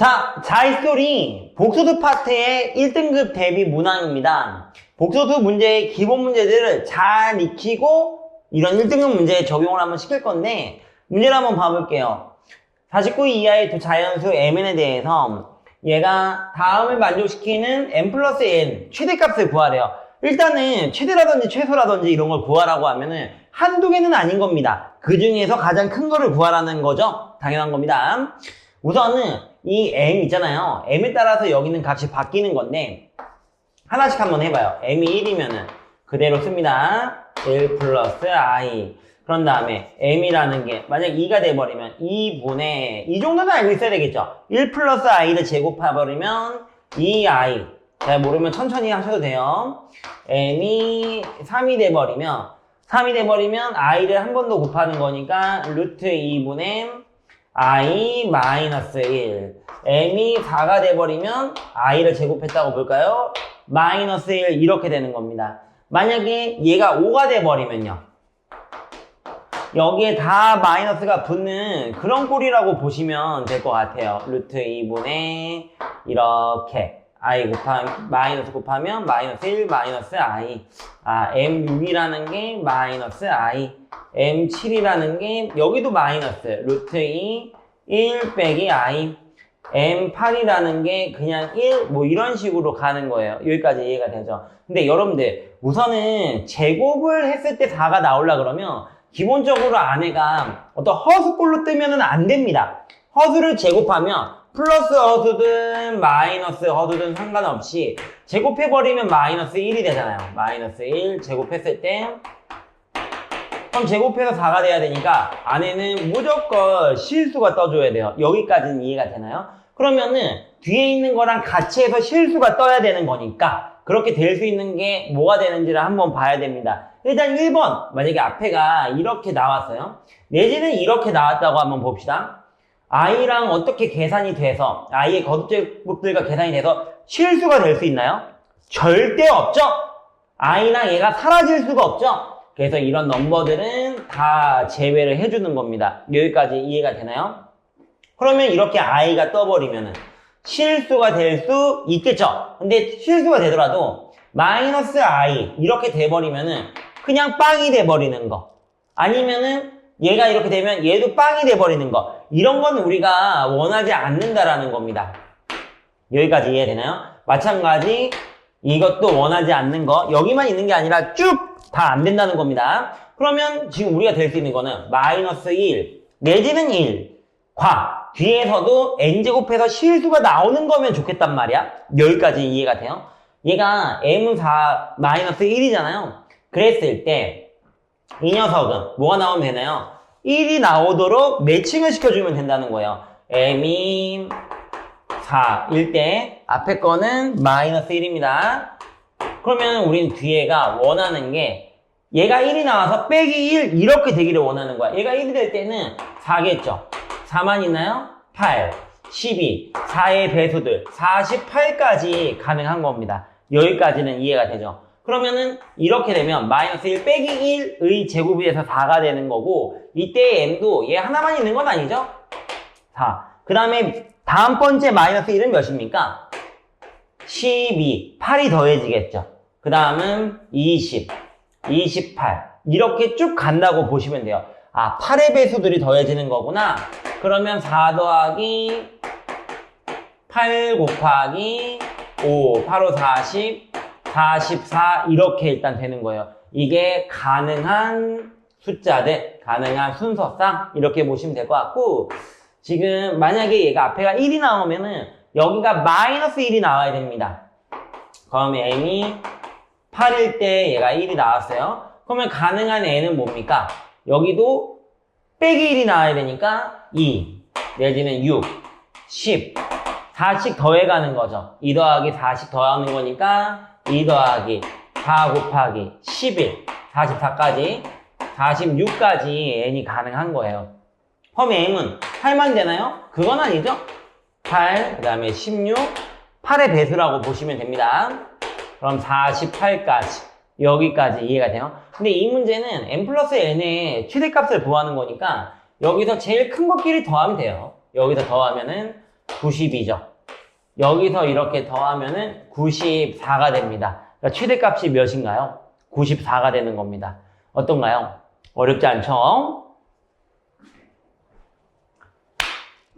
자, 자이소리 복소수 파트의 1등급 대비 문항입니다. 복소수 문제의 기본 문제들을 잘 익히고 이런 1등급 문제에 적용을 한번 시킬 건데 문제를 한번 봐볼게요. 49 이하의 두 자연수 mn에 대해서 얘가 다음을 만족시키는 n 플러스 n 최대값을 구하래요. 일단은 최대라든지 최소라든지 이런 걸 구하라고 하면은 한두 개는 아닌 겁니다. 그 중에서 가장 큰 거를 구하라는 거죠. 당연한 겁니다. 우선은 이 m 있잖아요. m에 따라서 여기 있는 값이 바뀌는 건데 하나씩 한번 해봐요. m이 1이면은 그대로 씁니다. 1 플러스 i. 그런 다음에 m이라는 게 만약 2가 돼버리면 2분의 이 정도는 알고 있어야 되겠죠. 1 플러스 i를 제곱해버리면 2i. 잘 모르면 천천히 하셔도 돼요. m이 3이 돼버리면 i를 한 번 더 곱하는 거니까 루트 2분의 i 마이너스 1. m이 4가 돼버리면 i를 제곱했다고 볼까요? 마이너스 1 이렇게 되는 겁니다. 만약에 얘가 5가 돼버리면요. 여기에 다 마이너스가 붙는 그런 꼴이라고 보시면 될 것 같아요. 루트 2분의 이렇게 i 곱하면 마이너스 곱하면 마이너스 1 마이너스 i. m6이라는 게 마이너스 i. m7이라는 게 여기도 마이너스 루트 2 1 빼기 i. m8이라는 게 그냥 1 뭐 이런 식으로 가는 거예요. 여기까지 이해가 되죠? 근데 여러분들 우선은 제곱을 했을 때 4가 나오려 그러면 기본적으로 안에가 어떤 허수꼴로 뜨면은 안 됩니다. 허수를 제곱하면 플러스 허수든 마이너스 허수든 상관없이 제곱해버리면 마이너스 1이 되잖아요. 마이너스 1 제곱했을 때 그럼 제곱해서 4가 돼야 되니까 안에는 무조건 실수가 떠줘야 돼요. 여기까지는 이해가 되나요? 그러면은 뒤에 있는 거랑 같이 해서 실수가 떠야 되는 거니까 그렇게 될 수 있는 게 뭐가 되는지를 한번 봐야 됩니다. 일단 1번 만약에 앞에가 이렇게 나왔어요. 내지는 이렇게 나왔다고 한번 봅시다. i랑 어떻게 계산이 돼서 i의 거듭제곱들과 계산이 돼서 실수가 될 수 있나요? 절대 없죠. i랑 얘가 사라질 수가 없죠. 그래서 이런 넘버들은 다 제외를 해주는 겁니다. 여기까지 이해가 되나요? 그러면 이렇게 i가 떠버리면은 실수가 될 수 있겠죠. 근데 실수가 되더라도 마이너스 i 이렇게 돼버리면은 그냥 빵이 돼버리는 거, 아니면은 얘가 이렇게 되면 얘도 빵이 돼버리는 거, 이런 건 우리가 원하지 않는다라는 겁니다. 여기까지 이해되나요? 마찬가지 이것도 원하지 않는 거, 여기만 있는 게 아니라 쭉 다 안 된다는 겁니다. 그러면 지금 우리가 될 수 있는 거는 마이너스 1 내지는 1 과 뒤에서도 n제곱해서 실수가 나오는 거면 좋겠단 말이야. 여기까지 이해가 돼요? 얘가 m4 마이너스 1이잖아요. 그랬을 때 이 녀석은 뭐가 나오면 되나요? 1이 나오도록 매칭을 시켜주면 된다는 거예요. m이 4일 때 앞에 거는 마이너스 1입니다. 그러면 우린 뒤에가 원하는 게 얘가 1이 나와서 빼기 1 이렇게 되기를 원하는 거야. 얘가 1이 될 때는 4겠죠. 4만 있나요? 8, 12, 4의 배수들 48까지 가능한 겁니다. 여기까지는 이해가 되죠. 그러면은 이렇게 되면 마이너스 1 빼기 1의 제곱이 돼서 4가 되는 거고 이때의 m도 얘 하나만 있는 건 아니죠? 4. 그 다음에 다음 번째 마이너스 1은 몇입니까? 12, 8이 더해지겠죠. 그 다음은 20, 28 이렇게 쭉 간다고 보시면 돼요. 8의 배수들이 더해지는 거구나. 그러면 4 더하기 8 곱하기 5, 8, 5, 40, 44 이렇게 일단 되는 거예요. 이게 가능한 숫자들, 가능한 순서상 이렇게 보시면 될 것 같고, 지금 만약에 얘가 앞에가 1이 나오면은 여기가 마이너스 1이 나와야 됩니다. 그러면 m이 8일 때 얘가 1이 나왔어요. 그러면 가능한 n은 뭡니까? 여기도 빼기 1이 나와야 되니까 2 내지는 6, 10 4씩 더해가는 거죠. 2 더하기 4씩 더하는 거니까 2 더하기 4 곱하기 11 44까지 46까지 n이 가능한 거예요. 그럼 m은 8만 되나요? 그건 아니죠. 8, 그 다음에 16 8의 배수라고 보시면 됩니다. 그럼 48까지 여기까지 이해가 돼요? 근데 이 문제는 n 플러스 n의 최대값을 구하는 거니까 여기서 제일 큰 것끼리 더하면 돼요. 여기서 더하면은 92죠. 여기서 이렇게 더하면은 94가 됩니다. 그러니까 최대값이 몇인가요? 94가 되는 겁니다. 어떤가요? 어렵지 않죠?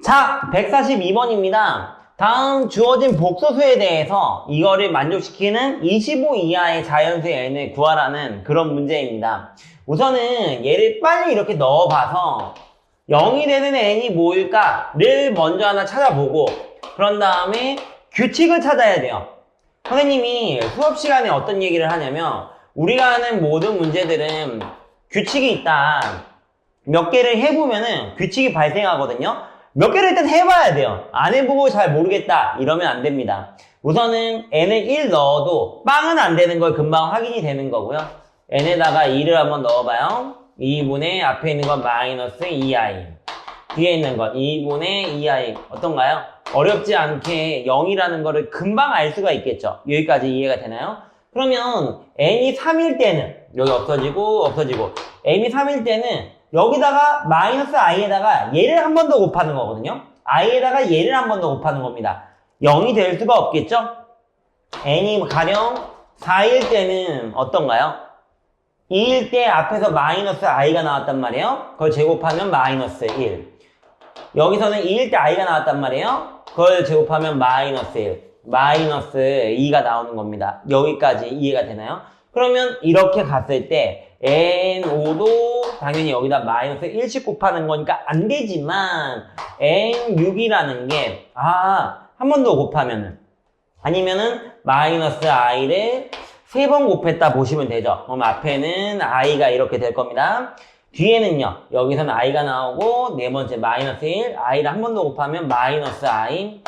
자, 142번입니다. 다음 주어진 복소수에 대해서 이거를 만족시키는 25 이하의 자연수 n을 구하라는 그런 문제입니다. 우선은 얘를 빨리 이렇게 넣어봐서 0이 되는 n이 뭐일까를 먼저 하나 찾아보고 그런 다음에 규칙을 찾아야 돼요. 선생님이 수업 시간에 어떤 얘기를 하냐면 우리가 하는 모든 문제들은 규칙이 있다. 몇 개를 해보면은 규칙이 발생하거든요. 몇 개를 일단 해봐야 돼요. 안 해보고 잘 모르겠다 이러면 안 됩니다. 우선은 n을 1 넣어도 빵은 안 되는 걸 금방 확인이 되는 거고요. n에다가 2를 한번 넣어봐요. 2분의 앞에 있는 건 마이너스 2i, 뒤에 있는 건 2분의 2i. 어떤가요? 어렵지 않게 0이라는 거를 금방 알 수가 있겠죠. 여기까지 이해가 되나요? 그러면 n이 3일 때는 여기 없어지고 n이 3일 때는 여기다가 마이너스 i에다가 얘를 한 번 더 곱하는 거거든요. i에다가 얘를 한 번 더 곱하는 겁니다. 0이 될 수가 없겠죠? n이 가령 4일 때는 어떤가요? 2일 때 앞에서 마이너스 i가 나왔단 말이에요. 그걸 제곱하면 마이너스 1. 여기서는 2일 때 i가 나왔단 말이에요. 그걸 제곱하면 마이너스 1. 마이너스 2가 나오는 겁니다. 여기까지 이해가 되나요? 그러면 이렇게 갔을 때 n5도 당연히 여기다 마이너스 1씩 곱하는 거니까 안 되지만 n6이라는 게 한 번 더 곱하면은 아니면은 마이너스 i를 3번 곱했다 보시면 되죠. 그럼 앞에는 i가 이렇게 될 겁니다. 뒤에는요. 여기서는 i가 나오고 네 번째 마이너스 1, i를 한 번 더 곱하면 마이너스 i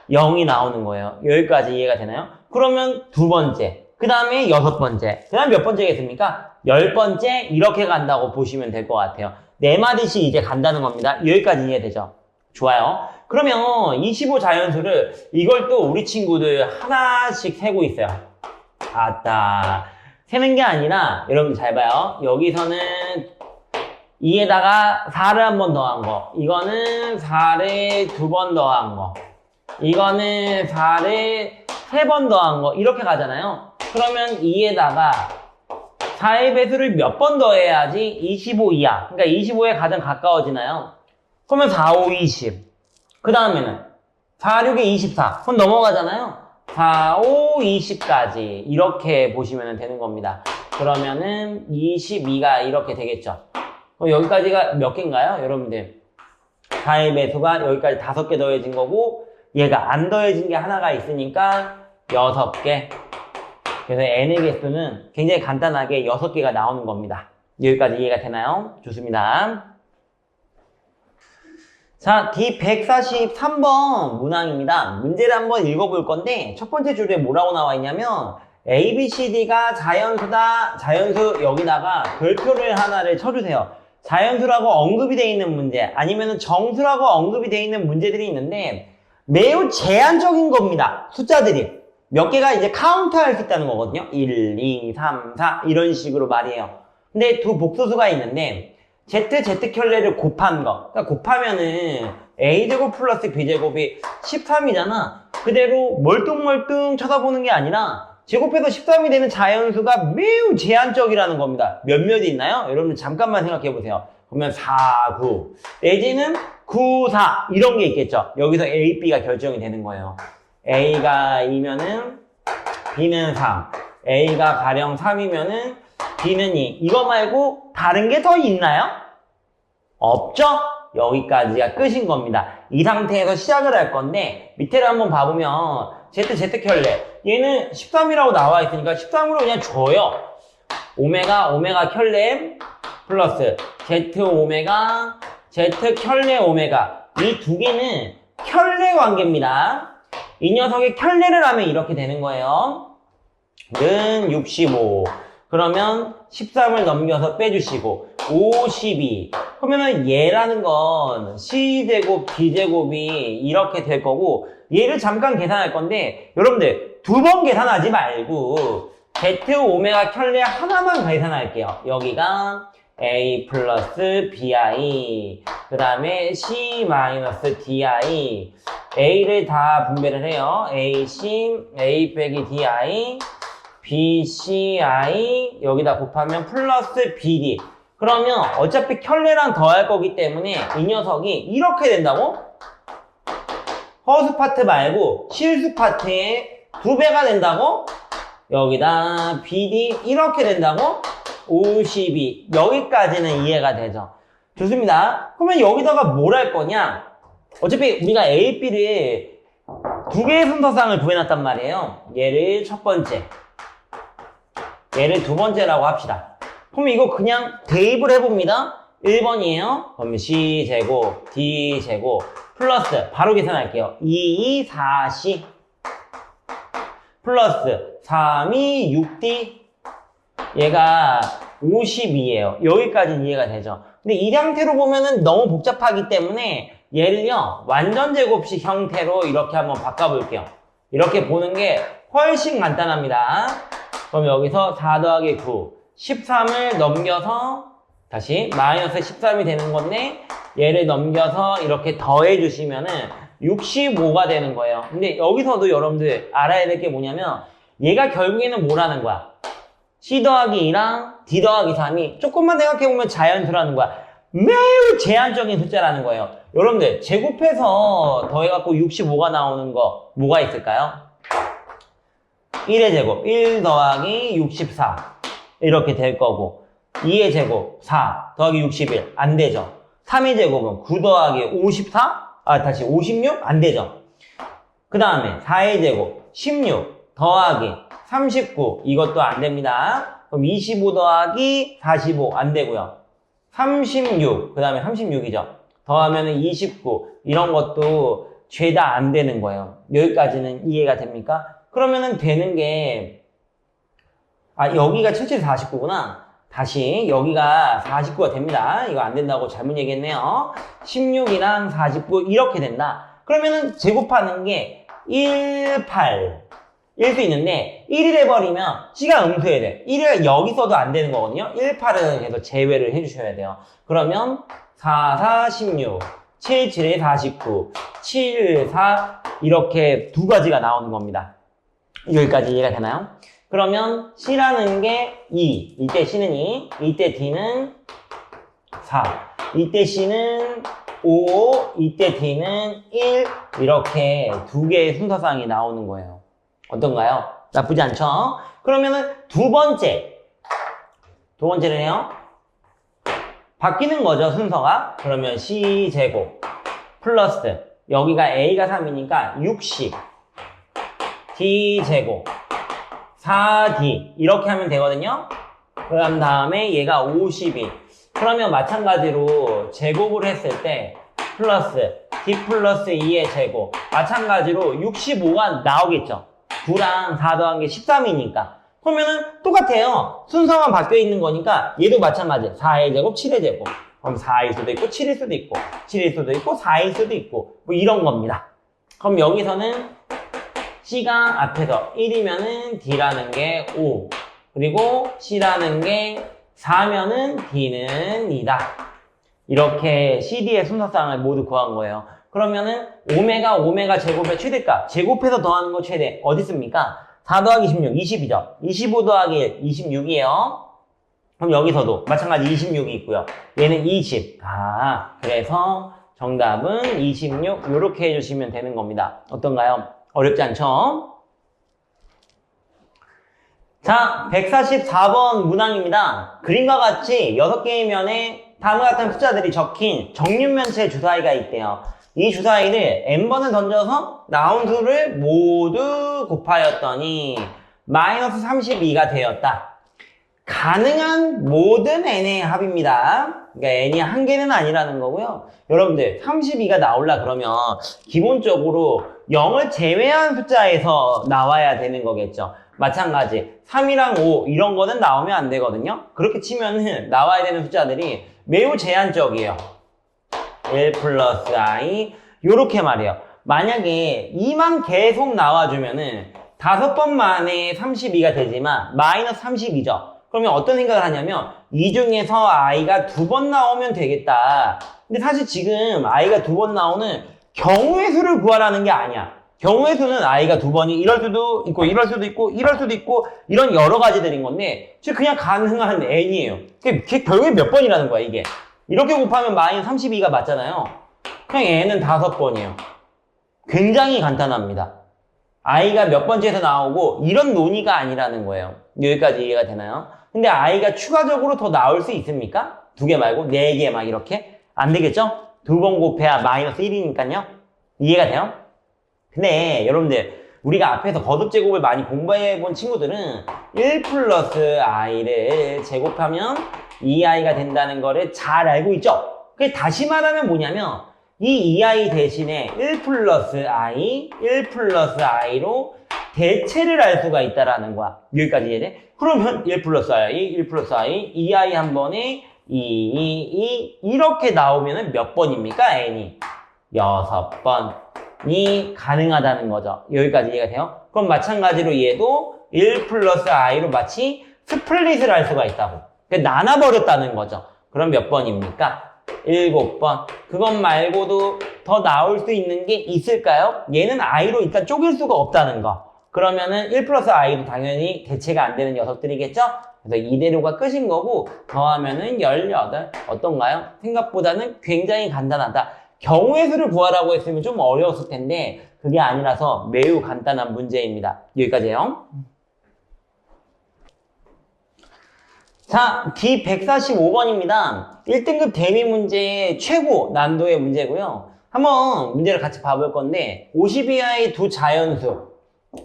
0이 나오는 거예요. 여기까지 이해가 되나요? 그러면 두 번째, 그 다음에 6번째, 그 다음 몇 번째겠습니까? 10번째 이렇게 간다고 보시면 될 것 같아요. 4마디씩 이제 간다는 겁니다. 여기까지 이해되죠? 좋아요. 그러면 25 자연수를 이걸 또 우리 친구들 하나씩 세고 있어요. 아따, 세는 게 아니라 여러분 잘 봐요. 여기서는 2에다가 4를 한 번 더한 거, 이거는 4를 2번 더한 거, 이거는 4를 3번 더한 거, 이렇게 가잖아요. 그러면 2에다가 4의 배수를 몇 번 더해야지 25 이하, 그러니까 25에 가장 가까워지나요? 그러면 4, 5, 20. 그 다음에는 4, 6에 24. 그럼 넘어가잖아요. 4, 5, 20까지 이렇게 보시면 되는 겁니다. 그러면은 22가 이렇게 되겠죠. 그럼 여기까지가 몇 개인가요? 여러분들 4의 배수가 여기까지 5개 더해진 거고 얘가 안 더해진 게 하나가 있으니까 6개. 그래서 n의 개수는 굉장히 간단하게 6개가 나오는 겁니다. 여기까지 이해가 되나요? 좋습니다. 자, D143번 문항입니다. 문제를 한번 읽어볼 건데 첫 번째 줄에 뭐라고 나와 있냐면 A, B, C, D가 자연수다. 자연수 여기다가 별표를 하나를 쳐주세요. 자연수라고 언급이 되어 있는 문제 아니면 정수라고 언급이 되어 있는 문제들이 있는데 매우 제한적인 겁니다. 숫자들이. 몇 개가 이제 카운트할 수 있다는 거거든요. 1, 2, 3, 4 이런 식으로 말이에요. 근데 두 복소수가 있는데 Z 켤레를 곱한 거. 그러니까 곱하면은 A제곱 플러스 B제곱이 13이잖아. 그대로 멀뚱멀뚱 쳐다보는 게 아니라 제곱해서 13이 되는 자연수가 매우 제한적이라는 겁니다. 몇몇이 있나요? 여러분 잠깐만 생각해 보세요. 그러면 4, 9 내지는 9, 4 이런 게 있겠죠. 여기서 A, B가 결정이 되는 거예요. A가 2면은 B는 3. A가 가령 3이면은 B는 2. 이거 말고 다른 게 더 있나요? 없죠? 여기까지가 끝인 겁니다. 이 상태에서 시작을 할 건데 밑에를 한번 봐보면 Z 켤레 얘는 13이라고 나와 있으니까 13으로 그냥 줘요. 오메가 켤레 플러스 Z 오메가 Z 켤레 오메가 이 두 개는 켤레 관계입니다. 이 녀석의 켤레를 하면 이렇게 되는 거예요. 는 65 그러면 13을 넘겨서 빼주시고 52 그러면은 얘라는 건 C제곱 D제곱이 이렇게 될 거고 얘를 잠깐 계산할 건데 여러분들 두 번 계산하지 말고 Z 오메가 켤레 하나만 계산할게요. 여기가 A 플러스 BI 그 다음에 C 마이너스 DI A를 다 분배를 해요. AC, A 빼기 DI BCI 여기다 곱하면 플러스 BD 그러면 어차피 켤레랑 더할 거기 때문에 이 녀석이 이렇게 된다고? 허수 파트 말고 실수 파트의 2배가 된다고? 여기다 BD 이렇게 된다고? 52 여기까지는 이해가 되죠. 좋습니다. 그러면 여기다가 뭘 할 거냐? 어차피 우리가 A, B를 2개의 순서상을 구해놨단 말이에요. 얘를 첫 번째 얘를 두 번째라고 합시다. 그럼 이거 그냥 대입을 해봅니다. 1번이에요. 그럼 C제곱, D제곱, 플러스, 바로 계산할게요. 2, 4C, 플러스, 3이 6D, 얘가 52예요. 여기까지는 이해가 되죠. 근데 이 형태로 보면은 너무 복잡하기 때문에 얘를요, 완전제곱식 형태로 이렇게 한번 바꿔볼게요. 이렇게 보는 게 훨씬 간단합니다. 그럼 여기서 4 더하기 9, 13을 넘겨서 다시 마이너스 13이 되는 건데 얘를 넘겨서 이렇게 더해 주시면은 65가 되는 거예요. 근데 여기서도 여러분들 알아야 될 게 뭐냐면 얘가 결국에는 뭐라는 거야? C 더하기 2랑 D 더하기 3이 조금만 생각해보면 자연수라는 거야. 매우 제한적인 숫자라는 거예요. 여러분들 제곱해서 더해갖고 65가 나오는 거 뭐가 있을까요? 1의 제곱 1 더하기 64 이렇게 될 거고 2의 제곱 4 더하기 61 안 되죠. 3의 제곱은 9 더하기 54 다시 56 안 되죠. 그 다음에 4의 제곱 16 더하기 39 이것도 안 됩니다. 그럼 25 더하기 45 안 되고요. 36 그 다음에 36이죠. 더하면 29 이런 것도 죄다 안 되는 거예요. 여기까지는 이해가 됩니까? 그러면은 되는 게 여기가 77, 49구나. 다시 여기가 49가 됩니다. 이거 안 된다고 잘못 얘기했네요. 16이랑 49 이렇게 된다. 그러면은 제곱하는 게 1, 8 일 수 있는데 1을 해버리면 C가 음수해야 돼. 1을 여기 써도 안 되는 거거든요. 1, 8은 계속 제외를 해주셔야 돼요. 그러면 4, 4, 16 7, 7에 49 7, 4 이렇게 두 가지가 나오는 겁니다. 여기까지 이해가 되나요? 그러면 C라는 게 2, 이때 C는 2, 이때 D는 4, 이때 C는 5, 이때 D는 1 이렇게 두 개의 순서상이 나오는 거예요. 어떤가요? 나쁘지 않죠? 그러면은 두 번째를 해요. 바뀌는 거죠, 순서가. 그러면 C제곱 플러스 여기가 A가 3이니까 60 D제곱 4D 이렇게 하면 되거든요. 그럼 다음에 얘가 52 그러면 마찬가지로 제곱을 했을 때 플러스 D 플러스 2의 제곱 마찬가지로 65가 나오겠죠. 9랑 4 더한 게 13이니까 그러면은 똑같아요. 순서만 바뀌어 있는 거니까 얘도 마찬가지 4의 제곱 7의 제곱 그럼 4일 수도 있고 7일 수도 있고 7일 수도 있고 4일 수도 있고 뭐 이런 겁니다. 그럼 여기서는 C가 앞에서 1이면은 D라는 게 5 그리고 C라는 게 4면은 D는 2다. 이렇게 CD의 순서상을 모두 구한 거예요. 그러면은 오메가 제곱의 최대값 제곱해서 더하는 거 최대 어디 있습니까? 4 더하기 16 20이죠. 25 더하기 1 26이에요. 그럼 여기서도 마찬가지 26이 있고요. 얘는 20. 그래서 정답은 26 이렇게 해주시면 되는 겁니다. 어떤가요? 어렵지 않죠? 자, 144번 문항입니다. 그림과 같이 6개의 면에 다음과 같은 숫자들이 적힌 정육면체 주사위가 있대요. 이 주사위를 n번을 던져서 나온 수를 모두 곱하였더니 마이너스 32가 되었다. 가능한 모든 n의 합입니다. 그러니까 n이 한 개는 아니라는 거고요. 여러분들 32가 나오려 그러면 기본적으로 0을 제외한 숫자에서 나와야 되는 거겠죠. 마찬가지 3이랑 5 이런 거는 나오면 안 되거든요. 그렇게 치면은 나와야 되는 숫자들이 매우 제한적이에요. 1 플러스 i 요렇게 말해요. 만약에 2만 계속 나와주면은 5번 만에 32가 되지만 마이너스 32죠. 그러면 어떤 생각을 하냐면 이 중에서 i가 2번 나오면 되겠다. 근데 사실 지금 i가 2번 나오는 경우의 수를 구하라는 게 아니야. 경우의 수는 i가 2번이 이럴 수도 있고 이럴 수도 있고 이럴 수도 있고 이런 여러 가지들인 건데 지금 그냥 가능한 n이에요. 그게 결국에 몇 번이라는 거야 이게. 이렇게 곱하면 마이너스 32가 맞잖아요. 그냥 n은 5번이에요. 굉장히 간단합니다. i가 몇 번째에서 나오고 이런 논의가 아니라는 거예요. 여기까지 이해가 되나요? 근데 i가 추가적으로 더 나올 수 있습니까? 2개 말고 4개 막 이렇게? 안 되겠죠? 2번 곱해야 마이너스 1이니까요. 이해가 돼요? 근데 여러분들 우리가 앞에서 거듭제곱을 많이 공부해 본 친구들은 1 플러스 i를 제곱하면 2i가 된다는 거를 잘 알고 있죠? 그게 다시 말하면 뭐냐면 이 2i 대신에 1 플러스 i로 대체를 할 수가 있다라는 거야. 여기까지 이해돼? 그러면 1 플러스 i, 2i 한 번에 2 이렇게 나오면 몇 번입니까? n이 6번이 가능하다는 거죠. 여기까지 이해가 돼요? 그럼 마찬가지로 얘도 1 플러스 i로 마치 스플릿을 할 수가 있다고. 그러니까 나눠버렸다는 거죠. 그럼 몇 번입니까? 7번. 그것 말고도 더 나올 수 있는 게 있을까요? 얘는 i로 일단 쪼갤 수가 없다는 거. 그러면은 1 플러스 i도 당연히 대체가 안 되는 녀석들이겠죠? 그래서 이대로가 끝인 거고 더하면은 18. 어떤가요? 생각보다는 굉장히 간단하다. 경우의 수를 구하라고 했으면 좀 어려웠을 텐데 그게 아니라서 매우 간단한 문제입니다. 여기까지요. 자, D 145번입니다. 1등급 대미 문제의 최고 난도의 문제고요. 한번 문제를 같이 봐볼 건데 50 이하의 두 자연수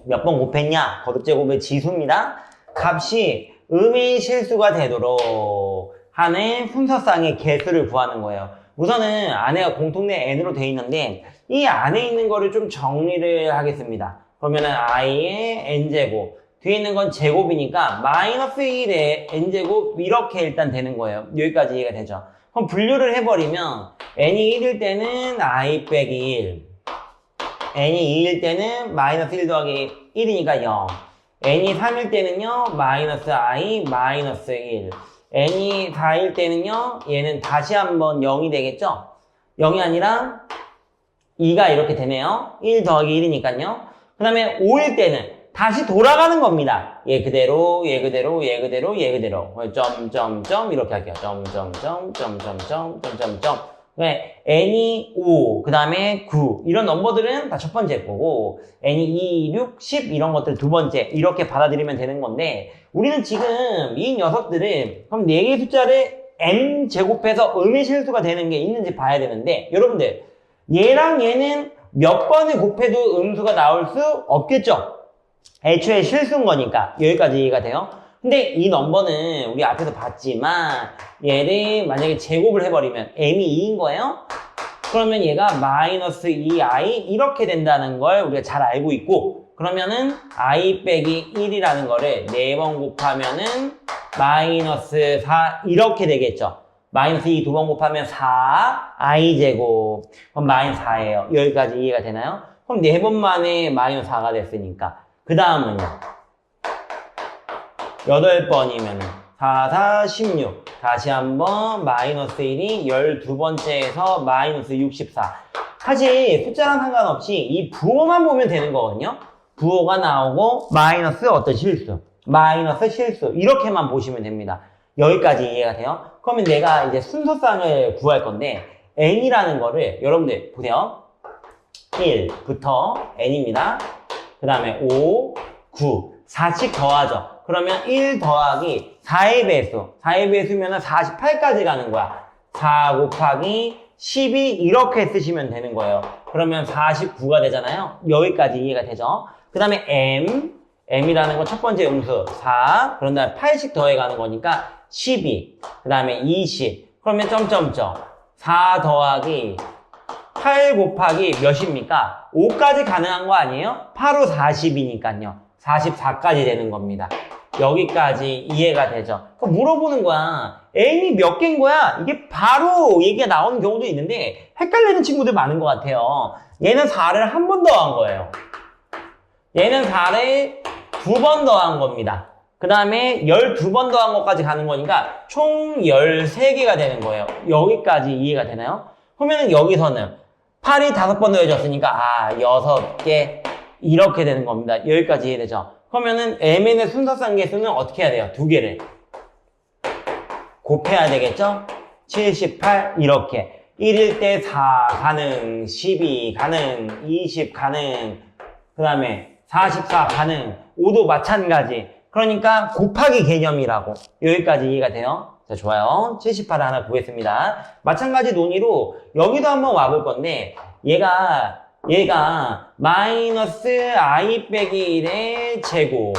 몇 번 곱했냐? 거듭제곱의 지수입니다. 값이 음의 실수가 되도록 하는 순서상의 개수를 구하는 거예요. 우선은 안에가 공통된 n으로 되어 있는데 이 안에 있는 거를 좀 정리를 하겠습니다. 그러면은 i의 n제곱 뒤에 있는 건 제곱이니까 마이너스 1의 n제곱 이렇게 일단 되는 거예요. 여기까지 이해가 되죠? 그럼 분류를 해버리면 n이 1일 때는 i 빼기 1 n이 2일 때는 마이너스 1 더하기 1이니까 0 n이 3일 때는요 마이너스 i 마이너스 1 n이 4일 때는요 얘는 다시 한번 0이 되겠죠? 0이 아니라 2가 이렇게 되네요. 1 더하기 1이니까요. 그 다음에 5일 때는 다시 돌아가는 겁니다. 얘 그대로, 얘 그대로, 얘 그대로, 얘 그대로. 점점점 이렇게 할게요. 점점점, 점점점, 점점점. 네, n이 5, 그 다음에 9 이런 넘버들은 다 첫 번째 거고 n이 2, 6, 10 이런 것들 두 번째 이렇게 받아들이면 되는 건데 우리는 지금 이 녀석들은 그럼 4개의 숫자를 m 제곱해서 음의 실수가 되는 게 있는지 봐야 되는데 여러분들 얘랑 얘는 몇 번을 곱해도 음수가 나올 수 없겠죠? 애초에 실수인 거니까 여기까지 이해가 돼요? 근데 이 넘버는 우리 앞에서 봤지만 얘를 만약에 제곱을 해버리면 m이 2인 거예요? 그러면 얘가 마이너스 2i 이렇게 된다는 걸 우리가 잘 알고 있고 그러면은 i 빼기 1이라는 거를 4번 곱하면은 마이너스 4 이렇게 되겠죠? 마이너스 2 2번 곱하면 4 i 제곱 그럼 마이너스 4예요. 여기까지 이해가 되나요? 그럼 4번 만에 마이너스 4가 됐으니까 그 다음은요 8번이면은 4, 4, 16 다시 한번 마이너스 1이 12번째에서 마이너스 64 사실 숫자랑 상관없이 이 부호만 보면 되는 거거든요. 부호가 나오고 마이너스 어떤 실수 마이너스 실수 이렇게만 보시면 됩니다. 여기까지 이해가 돼요? 그러면 내가 이제 순서상을 구할 건데 n이라는 거를 여러분들 보세요. 1부터 n입니다. 그 다음에 5, 9, 4씩 더하죠. 그러면 1 더하기 4의 배수 4의 배수면 48까지 가는 거야. 4 곱하기 12 이렇게 쓰시면 되는 거예요. 그러면 49가 되잖아요. 여기까지 이해가 되죠. 그 다음에 m이라는 건 첫 번째 음수 4 그런 다음에 8씩 더해가는 거니까 12 그 다음에 20 그러면 점점점 4 더하기 8 곱하기 몇입니까? 5까지 가능한 거 아니에요? 8호 40이니까요. 44까지 되는 겁니다. 여기까지 이해가 되죠? 물어보는 거야. n이 몇 개인 거야? 이게 바로 얘기가 나오는 경우도 있는데 헷갈리는 친구들 많은 것 같아요. 얘는 4를 한 번 더한 거예요. 얘는 4를 2번 더한 겁니다. 그 그 다음에 12번 더한 것까지 가는 거니까 총 13개가 되는 거예요. 여기까지 이해가 되나요? 그러면은 여기서는 8이 5번 더해졌으니까 6개 이렇게 되는 겁니다. 여기까지 이해되죠? 그러면은 mn의 순서상 개수는 어떻게 해야 돼요? 2개를 곱해야 되겠죠? 78 이렇게 1일 때 4 가능, 12 가능, 20 가능, 그 다음에 44 가능, 5도 마찬가지. 그러니까 곱하기 개념이라고. 여기까지 이해가 돼요? 자, 좋아요. 78을 하나 구했습니다. 마찬가지 논의로 여기도 한번 와볼 건데 얘가 마이너스 i 빼기 1의 제곱.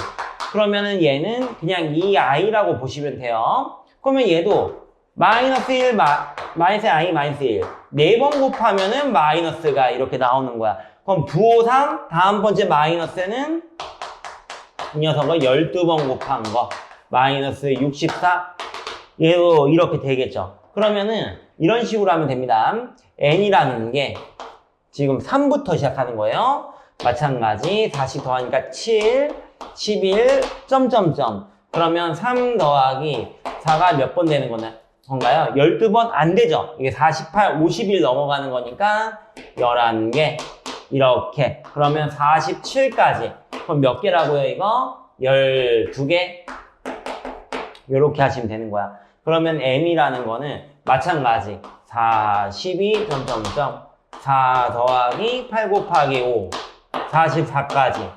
그러면은 얘는 그냥 2i라고 보시면 돼요. 그러면 얘도 마이너스 1, 마이너스 i, 마이너스 1. 4번 곱하면은 마이너스가 이렇게 나오는 거야. 그럼 부호상 다음 번째 마이너스는 이 녀석을 12번 곱한 거. 마이너스 64. 얘도 이렇게 되겠죠. 그러면은 이런 식으로 하면 됩니다. n이라는 게 지금 3부터 시작하는 거예요. 마찬가지 40 더하니까 7, 11, 점점점. 그러면 3 더하기 4가 몇 번 되는 건가요? 12번 안 되죠. 이게 48, 50일 넘어가는 거니까 11개 이렇게. 그러면 47까지. 그럼 몇 개라고요, 이거? 12개. 이렇게 하시면 되는 거야. 그러면 m이라는 거는 마찬가지 42, 점점점 4 더하기 8 곱하기 5 44까지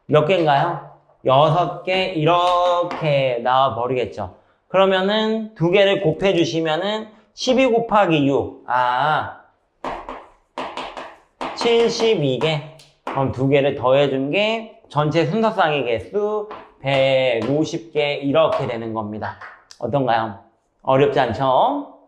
몇 개인가요? 6개 이렇게 나와 버리겠죠. 그러면은 2개를 곱해 주시면은 12 곱하기 6 72개. 그럼 2개를 더해 준 게 전체 순서상의 개수 150개 이렇게 되는 겁니다. 어떤가요? 어렵지 않죠?